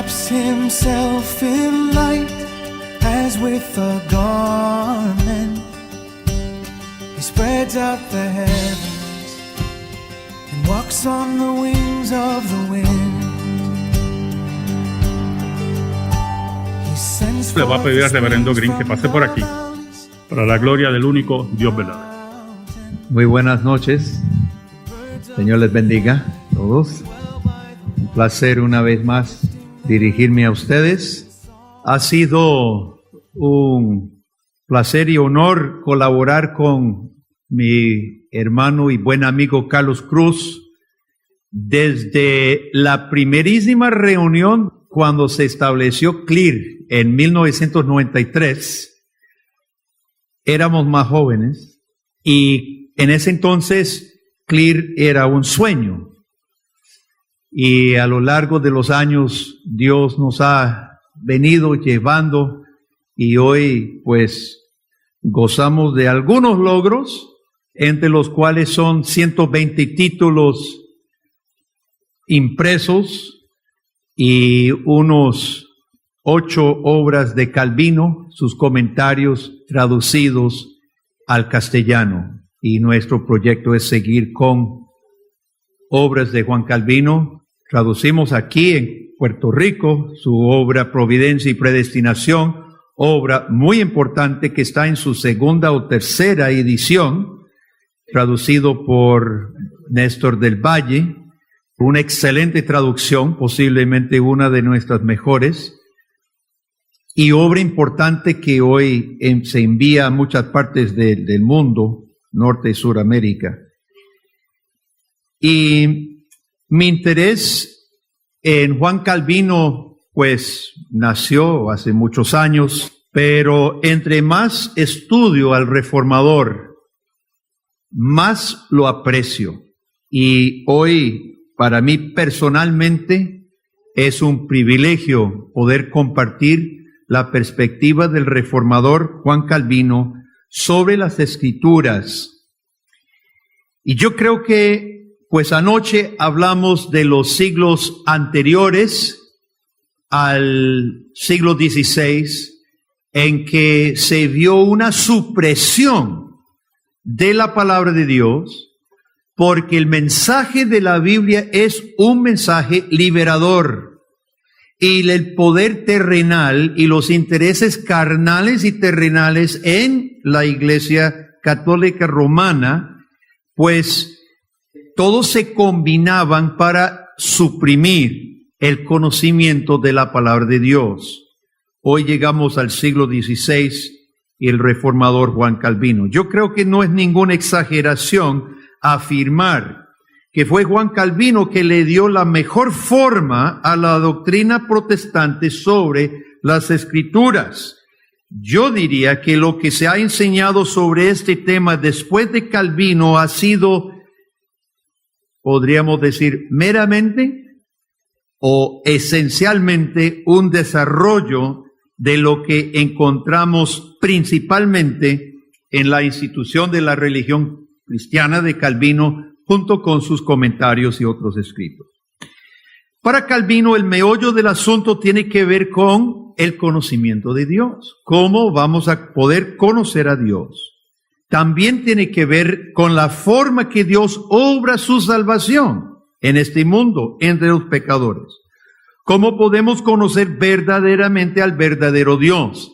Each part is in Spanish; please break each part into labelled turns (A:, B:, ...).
A: wraps himself in light as with a garment. He spreads out the heavens and walks on the wings of the wind. He sends
B: Le va a pedir al reverendo Green que pase por aquí, para la gloria del único Dios verdadero.
C: Muy buenas noches. Señor les bendiga a todos. Un placer una vez más dirigirme a ustedes. Ha sido un placer y honor colaborar con mi hermano y buen amigo Carlos Cruz desde la primerísima reunión cuando se estableció CLIR en 1993. Éramos más jóvenes y en ese entonces CLIR era un sueño, y a lo largo de los años Dios nos ha venido llevando y hoy pues gozamos de algunos logros, entre los cuales son 120 títulos impresos y unos 8 obras de Calvino, sus comentarios traducidos al castellano. Y nuestro proyecto es seguir con obras de Juan Calvino. Traducimos aquí en Puerto Rico su obra Providencia y Predestinación, obra muy importante que está en su segunda o tercera edición, traducido por Néstor del Valle. Una excelente traducción, posiblemente una de nuestras mejores. Y obra importante que hoy se envía a muchas partes del mundo, Norte y Suramérica. Y mi interés en Juan Calvino, pues, nació hace muchos años, pero entre más estudio al reformador, más lo aprecio. Y hoy, para mí personalmente, es un privilegio poder compartir la perspectiva del reformador Juan Calvino sobre las Escrituras. Y yo creo que, pues anoche hablamos de los siglos anteriores al siglo XVI, en que se vio una supresión de la palabra de Dios, porque el mensaje de la Biblia es un mensaje liberador. Y el poder terrenal y los intereses carnales y terrenales en la Iglesia Católica Romana, pues todos se combinaban para suprimir el conocimiento de la palabra de Dios. Hoy llegamos al siglo XVI y el reformador Juan Calvino. Yo creo que no es ninguna exageración afirmar que fue Juan Calvino que le dio la mejor forma a la doctrina protestante sobre las Escrituras. Yo diría que lo que se ha enseñado sobre este tema después de Calvino ha sido, podríamos decir, meramente o esencialmente un desarrollo de lo que encontramos principalmente en la institución de la religión cristiana de Calvino, junto con sus comentarios y otros escritos. Para Calvino, el meollo del asunto tiene que ver con el conocimiento de Dios. ¿Cómo vamos a poder conocer a Dios? También tiene que ver con la forma que Dios obra su salvación en este mundo entre los pecadores. ¿Cómo podemos conocer verdaderamente al verdadero Dios?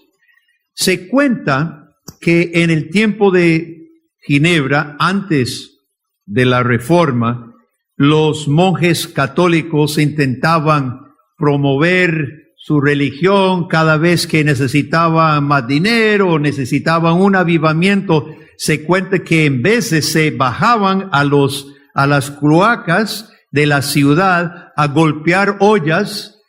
C: Se cuenta que en el tiempo de Ginebra, antes de la Reforma, los monjes católicos intentaban promover su religión cada vez que necesitaban más dinero, necesitaban un avivamiento. Se cuenta que en veces se bajaban a las cloacas de la ciudad a golpear ollas,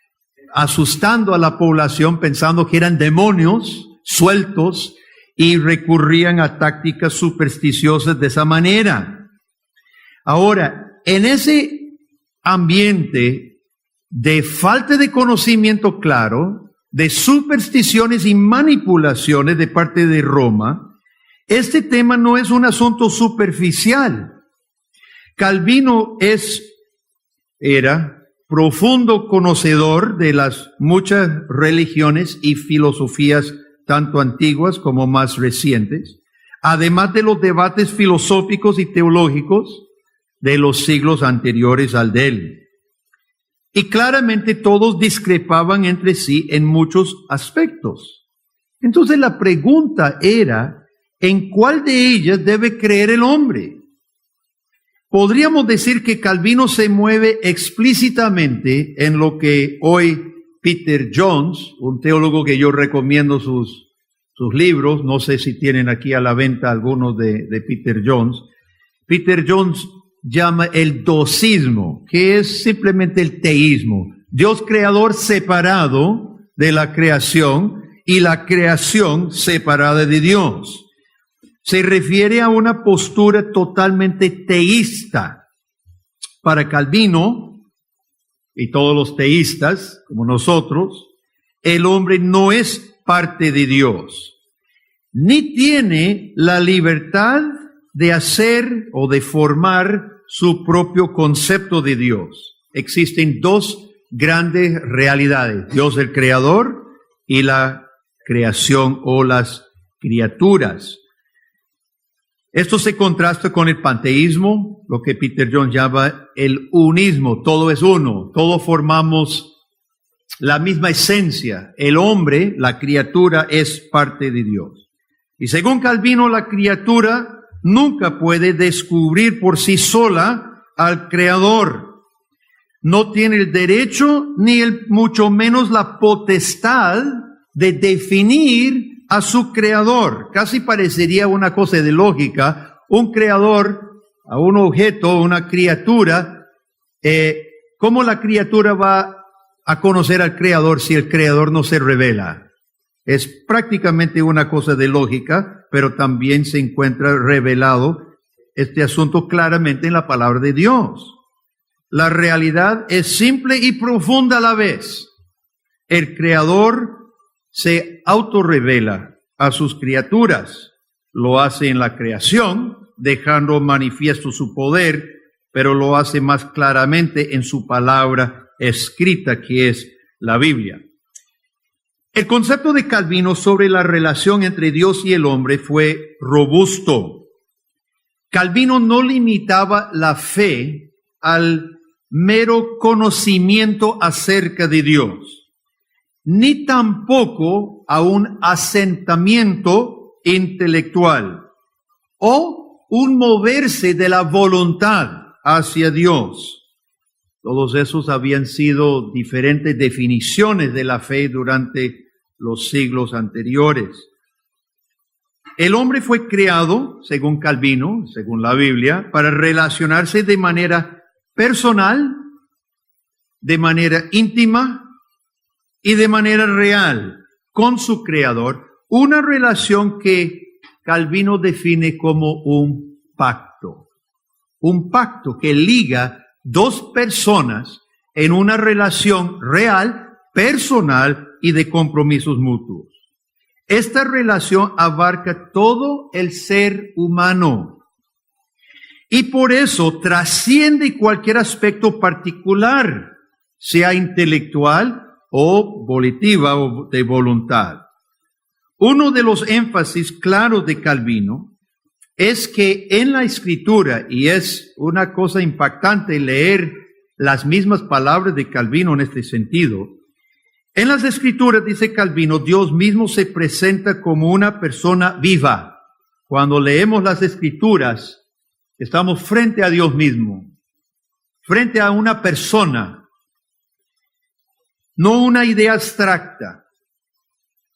C: asustando a la población pensando que eran demonios sueltos, y recurrían a tácticas supersticiosas de esa manera. Ahora, en ese ambiente de falta de conocimiento claro, de supersticiones y manipulaciones de parte de Roma, este tema no es un asunto superficial. Calvino era profundo conocedor de las muchas religiones y filosofías, tanto antiguas como más recientes, además de los debates filosóficos y teológicos de los siglos anteriores al de él. Y claramente todos discrepaban entre sí en muchos aspectos. Entonces la pregunta era, ¿en cuál de ellas debe creer el hombre? Podríamos decir que Calvino se mueve explícitamente en lo que hoy Peter Jones, un teólogo que yo recomiendo sus libros, no sé si tienen aquí a la venta algunos de Peter Jones. Peter Jones llama el docismo, que es simplemente el teísmo. Dios creador separado de la creación y la creación separada de Dios. Se refiere a una postura totalmente teísta. Para Calvino y todos los teístas, como nosotros, el hombre no es parte de Dios, ni tiene la libertad de hacer o de formar su propio concepto de Dios. Existen dos grandes realidades: Dios el creador y la creación o las criaturas. Esto se contrasta con el panteísmo, lo que Peter Jones llama el unismo. Todo es uno, todos formamos la misma esencia. El hombre, la criatura, es parte de Dios. Y según Calvino, la criatura nunca puede descubrir por sí sola al Creador. No tiene el derecho ni mucho menos la potestad de definir a su creador. Casi parecería una cosa de lógica, un creador a un objeto, una criatura, ¿cómo la criatura va a conocer al creador si el creador no se revela? Es prácticamente una cosa de lógica, pero también se encuentra revelado este asunto claramente en la palabra de Dios. La realidad es simple y profunda a la vez. El creador se autorrevela a sus criaturas. Lo hace en la creación, dejando manifiesto su poder, pero lo hace más claramente en su palabra escrita, que es la Biblia. El concepto de Calvino sobre la relación entre Dios y el hombre fue robusto. Calvino no limitaba la fe al mero conocimiento acerca de Dios, ni tampoco a un asentamiento intelectual o un moverse de la voluntad hacia Dios. Todos esos habían sido diferentes definiciones de la fe durante los siglos anteriores. El hombre fue creado, según Calvino, según la Biblia, para relacionarse de manera personal, de manera íntima y de manera real con su Creador, una relación que Calvino define como un pacto que liga dos personas en una relación real, personal y de compromisos mutuos. Esta relación abarca todo el ser humano y por eso trasciende cualquier aspecto particular, sea intelectual o volitiva o de voluntad. Uno de los énfasis claros de Calvino es que en la Escritura, y es una cosa impactante leer las mismas palabras de Calvino en este sentido, en las Escrituras, dice Calvino, Dios mismo se presenta como una persona viva. Cuando leemos las Escrituras, estamos frente a Dios mismo, frente a una persona, no una idea abstracta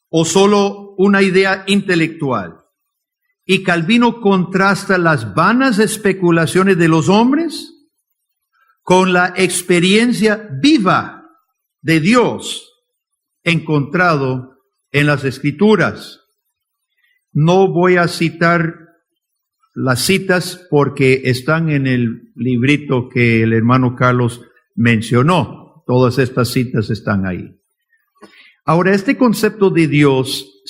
C: o solo una idea intelectual. Y Calvino contrasta las vanas especulaciones de los hombres con la experiencia viva de Dios encontrado en las Escrituras. No voy a citar las citas porque están en el librito que el hermano Carlos mencionó. Todas estas citas están ahí. Ahora, este concepto de Dios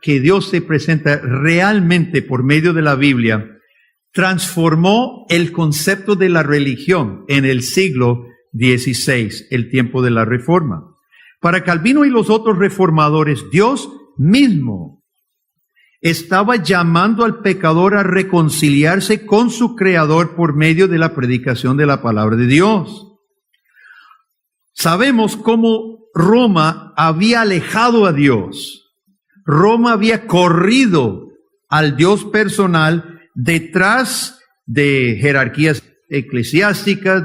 C: que Dios se presenta realmente por medio de la Biblia, transformó el concepto de la religión en el siglo XVI, el tiempo de la Reforma. Para Calvino y los otros reformadores, Dios mismo estaba llamando al pecador a reconciliarse con su Creador por medio de la predicación de la palabra de Dios. Sabemos cómo Roma había alejado a Dios. Roma había corrido al Dios personal detrás de jerarquías eclesiásticas,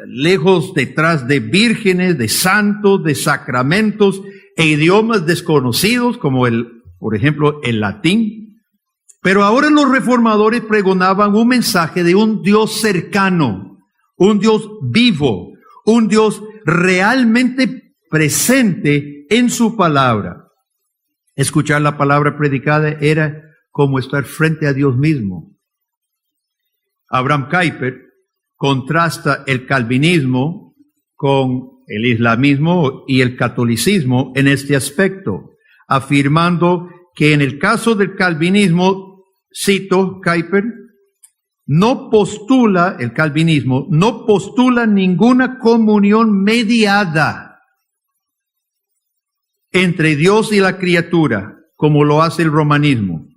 C: lejos detrás de vírgenes, de santos, de sacramentos e idiomas desconocidos como por ejemplo, el latín. Pero ahora los reformadores pregonaban un mensaje de un Dios cercano, un Dios vivo, un Dios realmente presente en su palabra. Escuchar la palabra predicada era como estar frente a Dios mismo. Abraham Kuyper contrasta el calvinismo con el islamismo y el catolicismo en este aspecto, afirmando que en el caso del calvinismo, cito Kuyper, el calvinismo no postula ninguna comunión mediada entre Dios y la criatura, como lo hace el romanismo.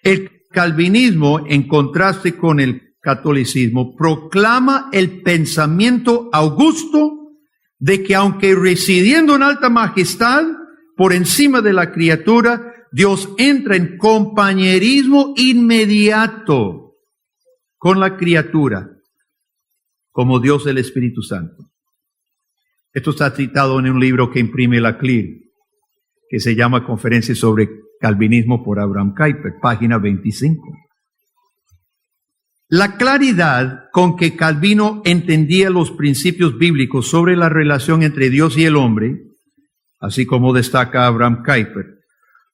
C: El calvinismo, en contraste con el catolicismo, proclama el pensamiento augusto de que aunque residiendo en alta majestad, por encima de la criatura, Dios entra en compañerismo inmediato con la criatura, como Dios del Espíritu Santo. Esto está citado en un libro que imprime la CLIR, que se llama Conferencias sobre Calvinismo por Abraham Kuyper, página 25. La claridad con que Calvino entendía los principios bíblicos sobre la relación entre Dios y el hombre, así como destaca Abraham Kuyper,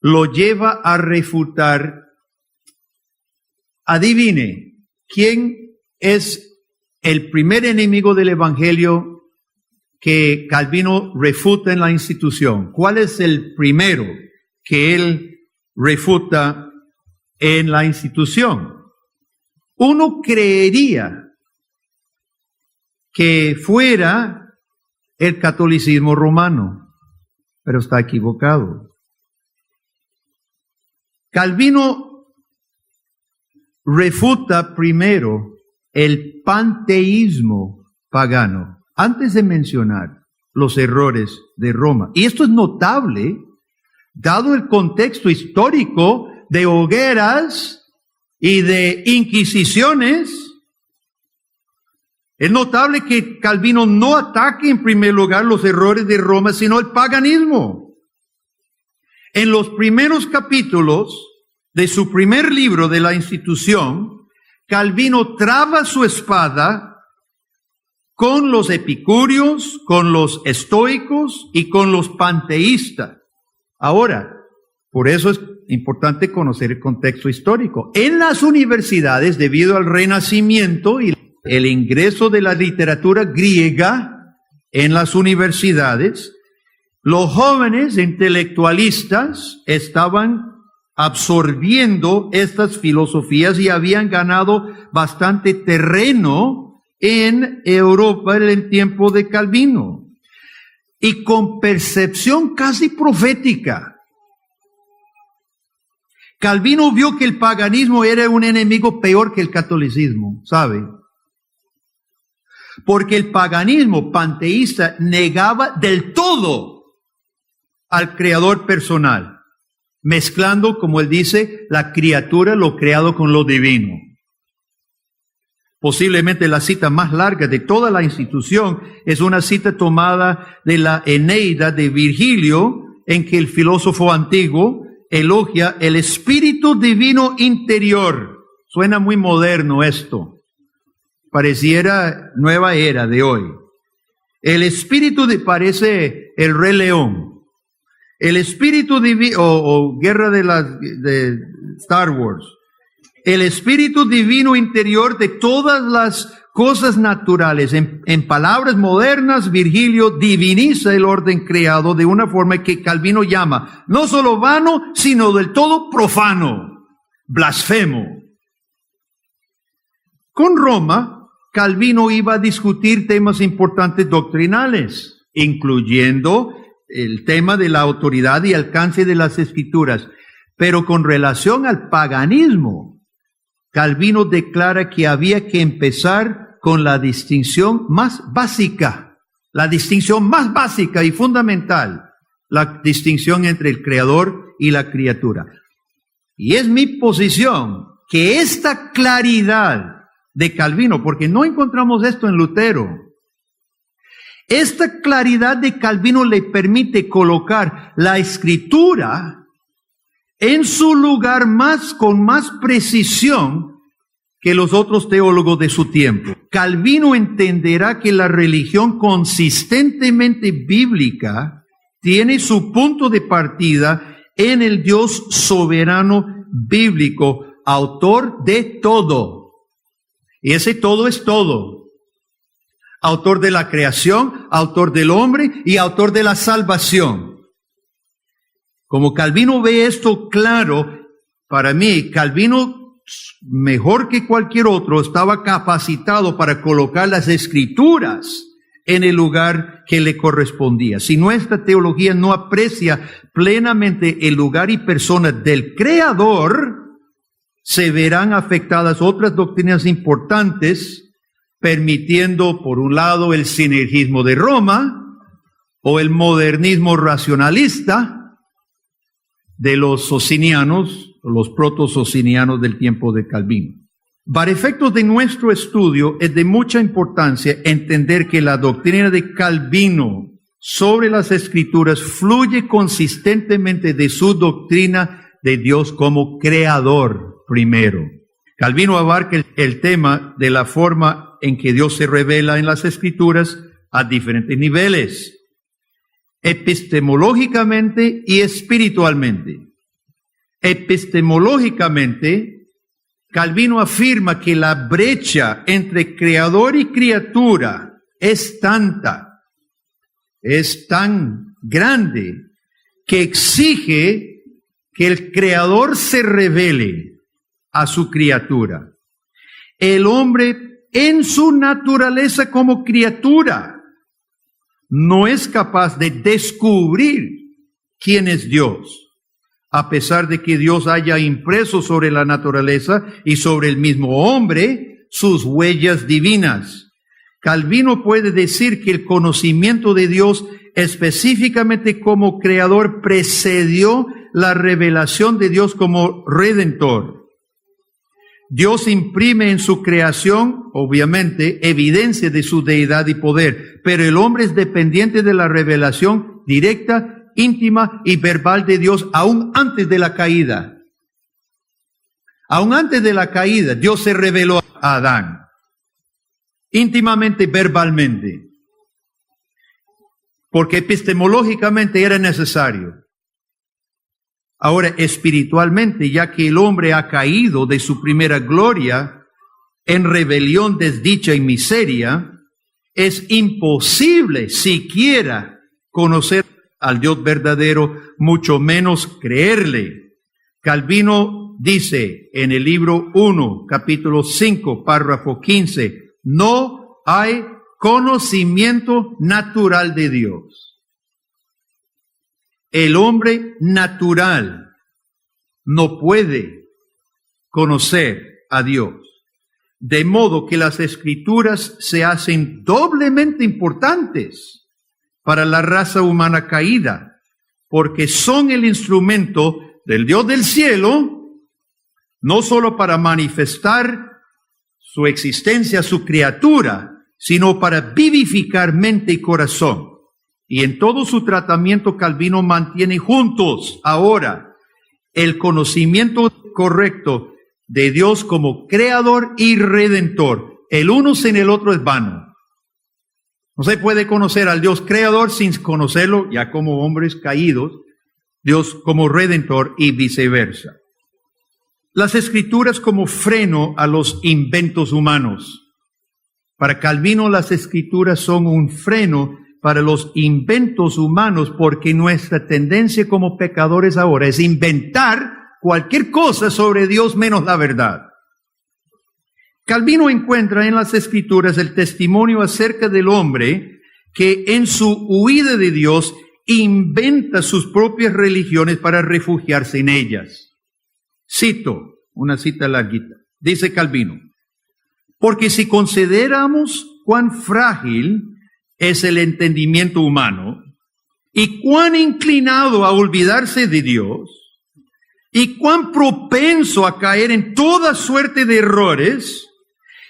C: lo lleva a refutar, adivine, ¿quién es el primer enemigo del Evangelio que Calvino refuta en la institución? ¿Cuál es el primero que él refuta en la institución? Uno creería que fuera el catolicismo romano, pero está equivocado. Calvino refuta primero el panteísmo pagano, antes de mencionar los errores de Roma. Y esto es notable, dado el contexto histórico de hogueras y de inquisiciones. Es notable que Calvino no ataque en primer lugar los errores de Roma, sino el paganismo. En los primeros capítulos de su primer libro de la institución, Calvino traba su espada con los epicúreos, con los estoicos y con los panteístas. Ahora, por eso es importante conocer el contexto histórico. En las universidades, debido al Renacimiento y el ingreso de la literatura griega en las universidades, los jóvenes intelectualistas estaban absorbiendo estas filosofías y habían ganado bastante terreno en Europa en el tiempo de Calvino. Y con percepción casi profética, Calvino vio que el paganismo era un enemigo peor que el catolicismo, ¿sabe? Porque el paganismo panteísta negaba del todo al creador personal, mezclando, como él dice, la criatura, lo creado con lo divino. Posiblemente la cita más larga de toda la institución es una cita tomada de la Eneida de Virgilio, en que el filósofo antiguo elogia el espíritu divino interior. Suena muy moderno esto. Pareciera nueva era de hoy. El espíritu parece el Rey León. El espíritu divino, o Guerra de Star Wars. El espíritu divino interior de todas las cosas naturales. En palabras modernas, Virgilio diviniza el orden creado de una forma que Calvino llama no solo vano, sino del todo profano, blasfemo. Con Roma, Calvino iba a discutir temas importantes doctrinales, incluyendo el tema de la autoridad y alcance de las Escrituras. Pero con relación al paganismo, Calvino declara que había que empezar con la distinción más básica y fundamental, la distinción entre el Creador y la criatura. Y es mi posición que esta claridad de Calvino, porque no encontramos esto en Lutero, esta claridad de Calvino le permite colocar la Escritura en su lugar con más precisión que los otros teólogos de su tiempo. Calvino entenderá que la religión consistentemente bíblica tiene su punto de partida en el Dios soberano bíblico, autor de todo. Y ese todo es todo. Autor de la creación, autor del hombre y autor de la salvación. Como Calvino ve esto claro, para mí, Calvino, mejor que cualquier otro, estaba capacitado para colocar las Escrituras en el lugar que le correspondía. Si nuestra teología no aprecia plenamente el lugar y persona del Creador, se verán afectadas otras doctrinas importantes, permitiendo, por un lado, el sinergismo de Roma o el modernismo racionalista de los socinianos, los proto-socinianos del tiempo de Calvino. Para efectos de nuestro estudio, es de mucha importancia entender que la doctrina de Calvino sobre las Escrituras fluye consistentemente de su doctrina de Dios como creador primero. Calvino abarca el tema de la forma en que Dios se revela en las Escrituras a diferentes niveles, epistemológicamente y espiritualmente. Epistemológicamente, Calvino afirma que la brecha entre creador y criatura es tan grande que exige que el creador se revele a su criatura. El hombre en su naturaleza como criatura no es capaz de descubrir quién es Dios, a pesar de que Dios haya impreso sobre la naturaleza y sobre el mismo hombre sus huellas divinas. Calvino puede decir que el conocimiento de Dios específicamente como creador precedió la revelación de Dios como redentor. Dios imprime en su creación, obviamente, evidencia de su deidad y poder, pero el hombre es dependiente de la revelación directa, íntima y verbal de Dios aún antes de la caída. Aún antes de la caída, Dios se reveló a Adán, íntimamente, verbalmente, porque epistemológicamente era necesario. Ahora, espiritualmente, ya que el hombre ha caído de su primera gloria en rebelión, desdicha y miseria, es imposible siquiera conocer al Dios verdadero, mucho menos creerle. Calvino dice en el libro 1, capítulo 5, párrafo 15, no hay conocimiento natural de Dios. El hombre natural no puede conocer a Dios. De modo que las Escrituras se hacen doblemente importantes para la raza humana caída, porque son el instrumento del Dios del cielo, no solo para manifestar su existencia a su criatura, sino para vivificar mente y corazón. Y en todo su tratamiento, Calvino mantiene juntos ahora el conocimiento correcto de Dios como creador y redentor. El uno sin el otro es vano. No se puede conocer al Dios creador sin conocerlo, ya como hombres caídos, Dios como redentor y viceversa. Las Escrituras como freno a los inventos humanos. Para Calvino, las Escrituras son un freno para los inventos humanos, porque nuestra tendencia como pecadores ahora es inventar cualquier cosa sobre Dios menos la verdad. Calvino encuentra en las Escrituras el testimonio acerca del hombre que en su huida de Dios inventa sus propias religiones para refugiarse en ellas. Cito, una cita larguita. Dice Calvino: porque si consideramos cuán frágil es el entendimiento humano y cuán inclinado a olvidarse de Dios y cuán propenso a caer en toda suerte de errores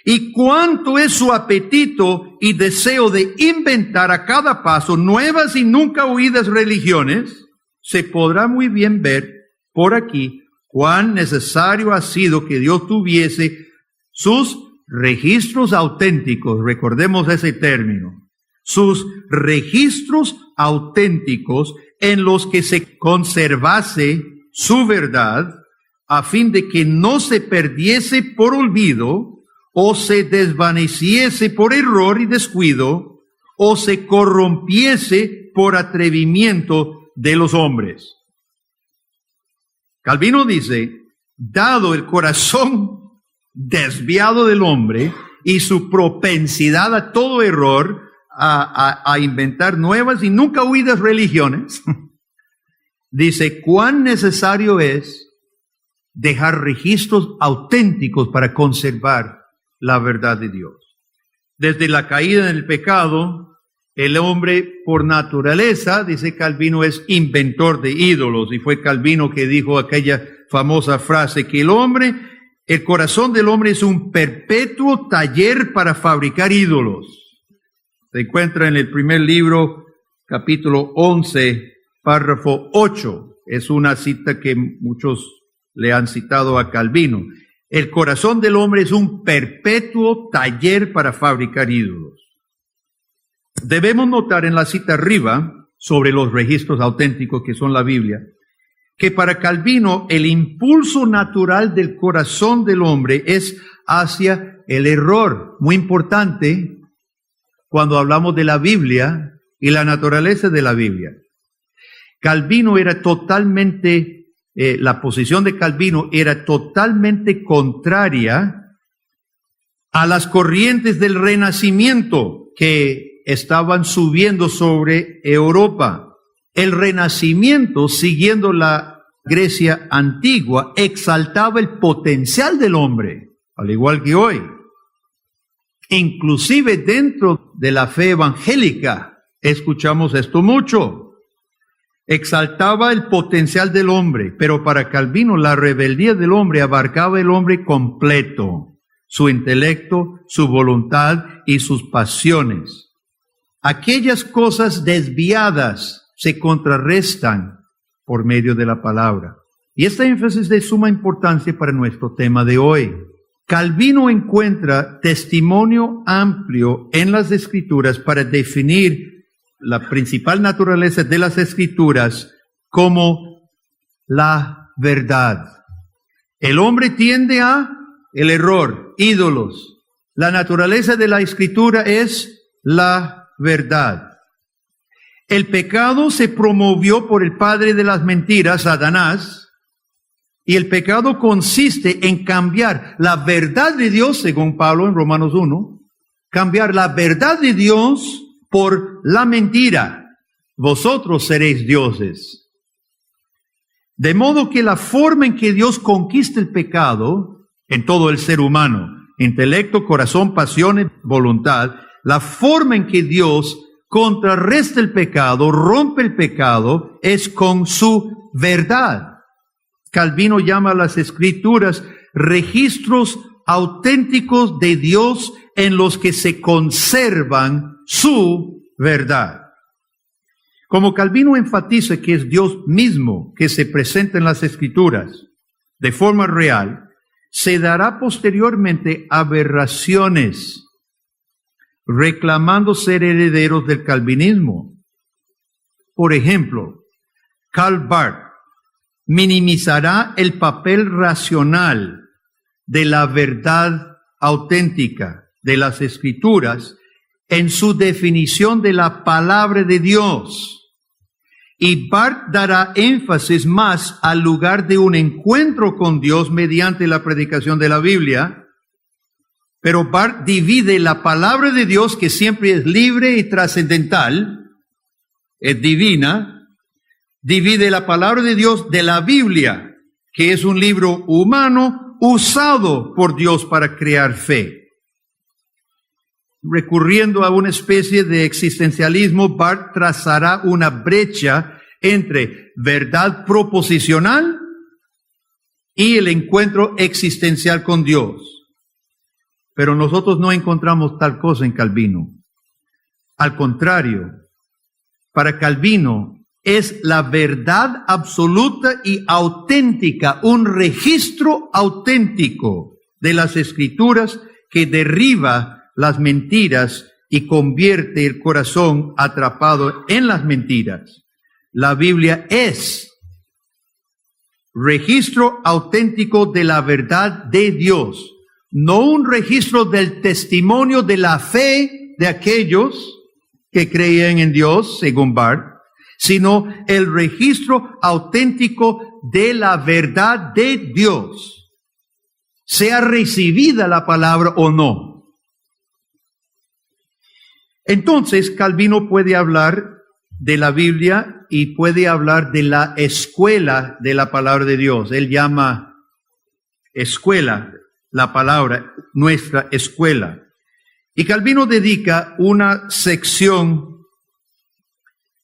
C: y cuánto es su apetito y deseo de inventar a cada paso nuevas y nunca oídas religiones, se podrá muy bien ver por aquí cuán necesario ha sido que Dios tuviese sus registros auténticos, recordemos ese término, sus registros auténticos en los que se conservase su verdad, a fin de que no se perdiese por olvido, o se desvaneciese por error y descuido, o se corrompiese por atrevimiento de los hombres. Calvino dice, dado el corazón desviado del hombre y su propensidad a todo error, a inventar nuevas y nunca oídas religiones, dice, cuán necesario es dejar registros auténticos para conservar la verdad de Dios. Desde la caída en el pecado, el hombre por naturaleza, dice Calvino, es inventor de ídolos. Y fue Calvino que dijo aquella famosa frase que el corazón del hombre es un perpetuo taller para fabricar ídolos. Se encuentra en el primer libro, capítulo 11, párrafo 8. Es una cita que muchos le han citado a Calvino. El corazón del hombre es un perpetuo taller para fabricar ídolos. Debemos notar en la cita arriba, sobre los registros auténticos que son la Biblia, que para Calvino el impulso natural del corazón del hombre es hacia el error. Muy importante cuando hablamos de la Biblia y la naturaleza de la Biblia. Calvino era totalmente... la posición de Calvino era totalmente contraria a las corrientes del Renacimiento que estaban subiendo sobre Europa. El Renacimiento, siguiendo la Grecia antigua, exaltaba el potencial del hombre, al igual que hoy. Inclusive dentro de la fe evangélica, escuchamos esto mucho. Exaltaba el potencial del hombre, pero para Calvino la rebeldía del hombre abarcaba el hombre completo, su intelecto, su voluntad y sus pasiones. Aquellas cosas desviadas se contrarrestan por medio de la palabra. Y esta énfasis es de suma importancia para nuestro tema de hoy. Calvino encuentra testimonio amplio en las Escrituras para definir la principal naturaleza de las Escrituras como la verdad. El hombre tiende a el error, ídolos. La naturaleza de la Escritura es la verdad. El pecado se promovió por el padre de las mentiras, Satanás, y el pecado consiste en cambiar la verdad de Dios, según Pablo en Romanos 1, cambiar la verdad de Dios por la mentira. Vosotros seréis dioses. De modo que la forma en que Dios conquista el pecado en todo el ser humano, intelecto, corazón, pasiones, voluntad, la forma en que Dios contrarresta el pecado, rompe el pecado, es con su verdad. Calvino llama a las Escrituras registros auténticos de Dios en los que se conservan su verdad. Como Calvino enfatiza que es Dios mismo que se presenta en las Escrituras de forma real, se dará posteriormente aberraciones, reclamando ser herederos del calvinismo. Por ejemplo, Karl Barth minimizará el papel racional de la verdad auténtica de las Escrituras en su definición de la palabra de Dios. Y Barth dará énfasis más al lugar de un encuentro con Dios mediante la predicación de la Biblia, Pero Barth divide la palabra de Dios, que siempre es libre y trascendental, es divina, divide la palabra de Dios de la Biblia, que es un libro humano usado por Dios para crear fe. Recurriendo a una especie de existencialismo, Barth trazará una brecha entre verdad proposicional y el encuentro existencial con Dios. Pero nosotros no encontramos tal cosa en Calvino. Al contrario, para Calvino es la verdad absoluta y auténtica, un registro auténtico de las Escrituras que derriba las mentiras y convierte el corazón atrapado en las mentiras. La Biblia es registro auténtico de la verdad de Dios, no un registro del testimonio de la fe de aquellos que creían en Dios, según Barth, sino el registro auténtico de la verdad de Dios, sea recibida la palabra o no. Entonces, Calvino puede hablar de la Biblia y puede hablar de la escuela de la palabra de Dios. Él llama escuela la palabra, nuestra escuela. Y Calvino dedica una sección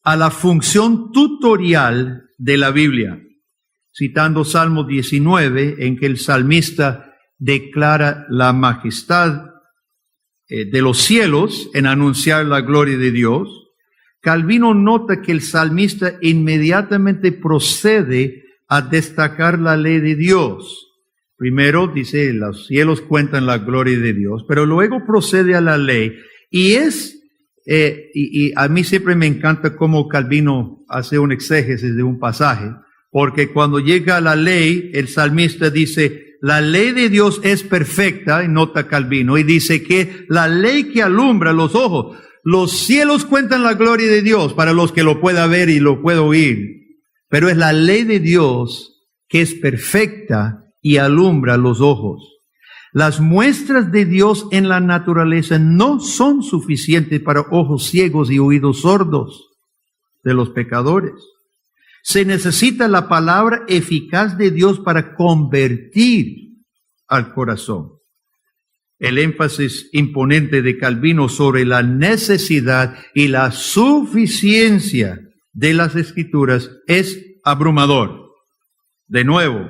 C: a la función tutorial de la Biblia, citando Salmo 19, en que el salmista declara la majestad de los cielos en anunciar la gloria de Dios. Calvino nota que el salmista inmediatamente procede a destacar la ley de Dios. Primero dice, los cielos cuentan la gloria de Dios, pero luego procede a la ley. Y a mí siempre me encanta cómo Calvino hace un exégesis de un pasaje, porque cuando llega a la ley, el salmista dice, la ley de Dios es perfecta, y nota Calvino, y dice que la ley que alumbra los ojos, los cielos cuentan la gloria de Dios para los que lo pueda ver y lo pueda oír, pero es la ley de Dios que es perfecta y alumbra los ojos. Las muestras de Dios en la naturaleza no son suficientes para ojos ciegos y oídos sordos de los pecadores. Se necesita la palabra eficaz de Dios para convertir al corazón. El énfasis imponente de Calvino sobre la necesidad y la suficiencia de las Escrituras es abrumador. De nuevo,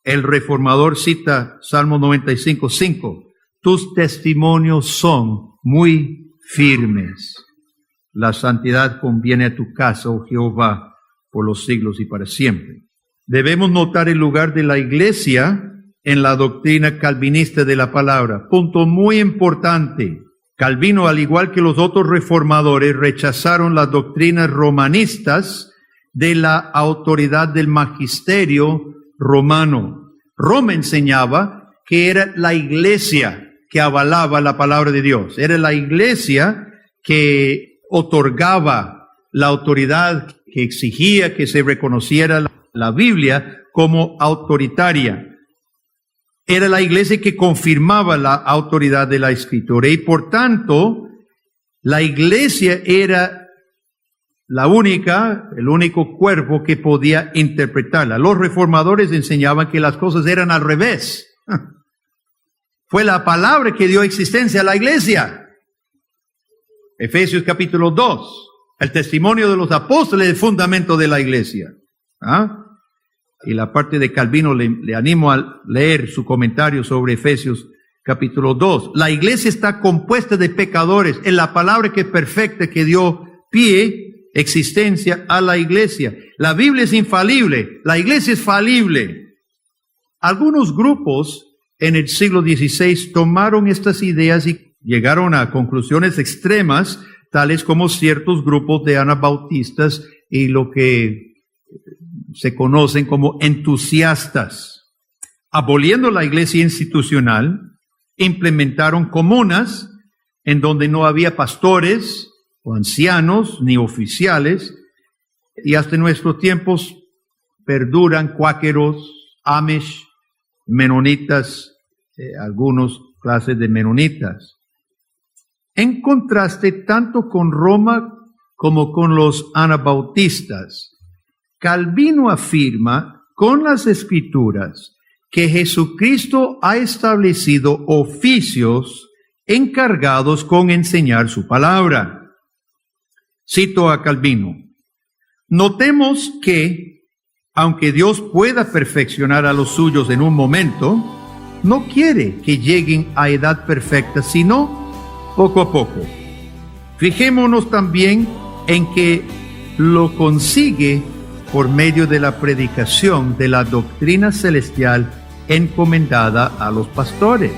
C: el reformador cita Salmo 95:5. Tus testimonios son muy firmes. La santidad conviene a tu casa, oh Jehová, por los siglos y para siempre. Debemos notar el lugar de la iglesia en la doctrina calvinista de la palabra. Punto muy importante. Calvino, al igual que los otros reformadores, rechazaron las doctrinas romanistas de la autoridad del magisterio romano. Roma enseñaba que era la iglesia que avalaba la palabra de Dios. Era la iglesia que otorgaba la autoridad, que exigía que se reconociera la Biblia como autoritaria. Era la iglesia que confirmaba la autoridad de la Escritura y por tanto la iglesia era el único cuerpo que podía interpretarla. Los reformadores enseñaban que las cosas eran al revés. Fue la palabra que dio existencia a la iglesia. Efesios capítulo 2. El testimonio de los apóstoles es el fundamento de la iglesia. Y la parte de Calvino le animo a leer su comentario sobre Efesios capítulo 2. La iglesia está compuesta de pecadores. Es la palabra que es perfecta que dio pie, existencia a la iglesia. La Biblia es infalible. La iglesia es falible. Algunos grupos en el siglo XVI tomaron estas ideas y llegaron a conclusiones extremas, tales como ciertos grupos de anabautistas y lo que se conocen como entusiastas. Aboliendo la iglesia institucional, implementaron comunas en donde no había pastores o ancianos ni oficiales, y hasta nuestros tiempos perduran cuáqueros, amish, menonitas, algunos clase de menonitas. En contraste tanto con Roma como con los anabautistas, Calvino afirma con las Escrituras que Jesucristo ha establecido oficios encargados con enseñar su palabra. Cito a Calvino: notemos que, aunque Dios pueda perfeccionar a los suyos en un momento, no quiere que lleguen a edad perfecta, sino poco a poco. Fijémonos también en que lo consigue por medio de la predicación de la doctrina celestial encomendada a los pastores.